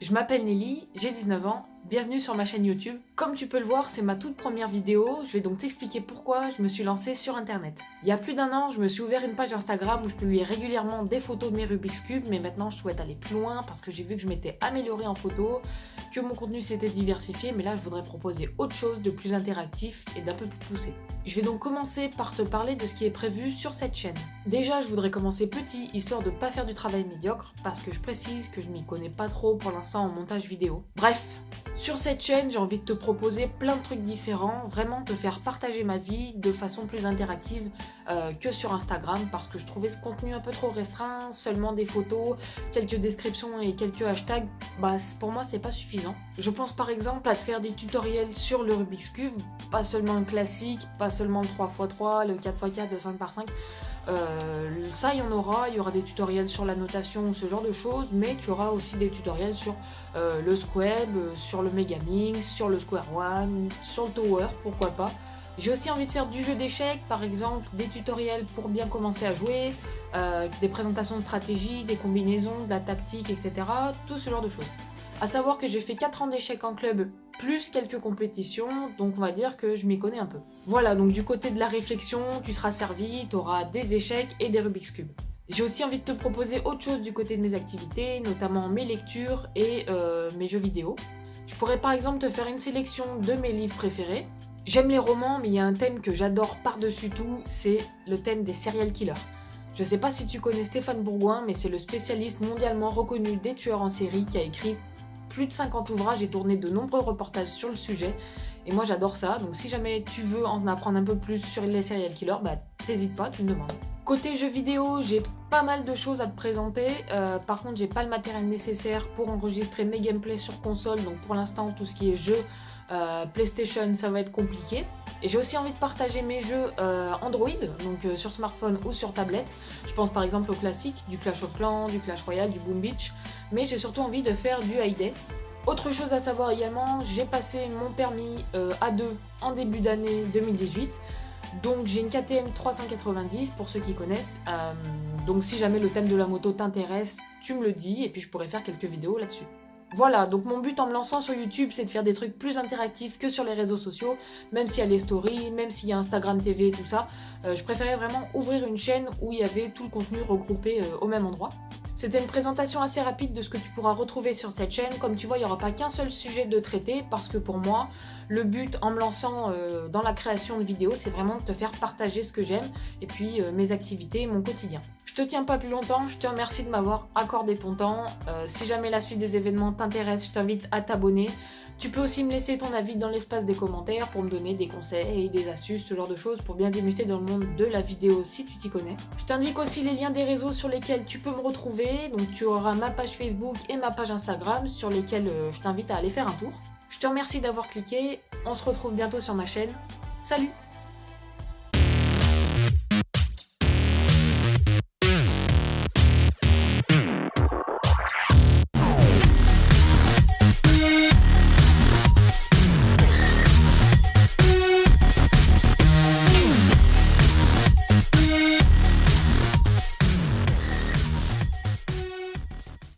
Je m'appelle Nelly, j'ai 19 ans, bienvenue sur ma chaîne YouTube. Comme tu peux le voir, c'est ma toute première vidéo, je vais donc t'expliquer pourquoi je me suis lancée sur internet. Il y a plus d'un an, je me suis ouvert une page Instagram où je publiais régulièrement des photos de mes Rubik's Cube, mais maintenant je souhaite aller plus loin parce que j'ai vu que je m'étais améliorée en photo, que mon contenu s'était diversifié, mais là je voudrais proposer autre chose de plus interactif et d'un peu plus poussé. Je vais donc commencer par te parler de ce qui est prévu sur cette chaîne. Déjà, je voudrais commencer petit, histoire de pas faire du travail médiocre, parce que je précise que je m'y connais pas trop pour l'instant en montage vidéo. Bref, sur cette chaîne, j'ai envie de te proposer plein de trucs différents, vraiment te faire partager ma vie de façon plus interactive que sur Instagram, parce que je trouvais ce contenu un peu trop restreint, seulement des photos, quelques descriptions et quelques hashtags, pour moi c'est pas suffisant. Je pense par exemple à te faire des tutoriels sur le Rubik's Cube, pas seulement le classique, pas seulement le 3x3, le 4x4, le 5x5, ça il y en aura, il y aura des tutoriels sur la notation, ce genre de choses, mais tu auras aussi des tutoriels sur le Squab, sur le Megamix, sur le Square One, sur le Tower, pourquoi pas. J'ai aussi envie de faire du jeu d'échecs, par exemple, des tutoriels pour bien commencer à jouer, des présentations de stratégie, des combinaisons, de la tactique, etc. Tout ce genre de choses. A savoir que j'ai fait 4 ans d'échecs en club, plus quelques compétitions, donc on va dire que je m'y connais un peu. Voilà, donc du côté de la réflexion, tu seras servi, tu auras des échecs et des Rubik's Cube. J'ai aussi envie de te proposer autre chose du côté de mes activités, notamment mes lectures et mes jeux vidéo. Je pourrais par exemple te faire une sélection de mes livres préférés. J'aime les romans, mais il y a un thème que j'adore par-dessus tout, c'est le thème des serial killers. Je sais pas si tu connais Stéphane Bourgoin, mais c'est le spécialiste mondialement reconnu des tueurs en série qui a écrit plus de 50 ouvrages et tourné de nombreux reportages sur le sujet. Et moi j'adore ça, donc si jamais tu veux en apprendre un peu plus sur les serial killers, t'hésites pas, tu me demandes. Côté jeux vidéo, j'ai pas mal de choses à te présenter. Par contre, j'ai pas le matériel nécessaire pour enregistrer mes gameplays sur console, donc pour l'instant, tout ce qui est jeux PlayStation, ça va être compliqué. Et j'ai aussi envie de partager mes jeux Android, donc sur smartphone ou sur tablette. Je pense par exemple au classique, du Clash of Clans, du Clash Royale, du Boom Beach, mais j'ai surtout envie de faire du Hay Day. Autre chose à savoir également, j'ai passé mon permis A2 en début d'année 2018. Donc j'ai une KTM 390 pour ceux qui connaissent, donc si jamais le thème de la moto t'intéresse, tu me le dis et puis je pourrais faire quelques vidéos là-dessus. Voilà, donc mon but en me lançant sur YouTube, c'est de faire des trucs plus interactifs que sur les réseaux sociaux, même s'il y a les stories, même s'il y a Instagram TV, tout ça. Je préférais vraiment ouvrir une chaîne où il y avait tout le contenu regroupé au même endroit. C'était une présentation assez rapide de ce que tu pourras retrouver sur cette chaîne. Comme tu vois, il n'y aura pas qu'un seul sujet de traiter parce que pour moi, le but en me lançant dans la création de vidéos, c'est vraiment de te faire partager ce que j'aime et puis mes activités et mon quotidien. Je te tiens pas plus longtemps, je te remercie de m'avoir accordé ton temps. Si jamais la suite des événements t'intéresse, je t'invite à t'abonner. Tu peux aussi me laisser ton avis dans l'espace des commentaires pour me donner des conseils, des astuces, ce genre de choses pour bien débuter dans le monde de la vidéo si tu t'y connais. Je t'indique aussi les liens des réseaux sur lesquels tu peux me retrouver. Donc tu auras ma page Facebook et ma page Instagram sur lesquelles je t'invite à aller faire un tour. Je te remercie d'avoir cliqué, on se retrouve bientôt sur ma chaîne. Salut!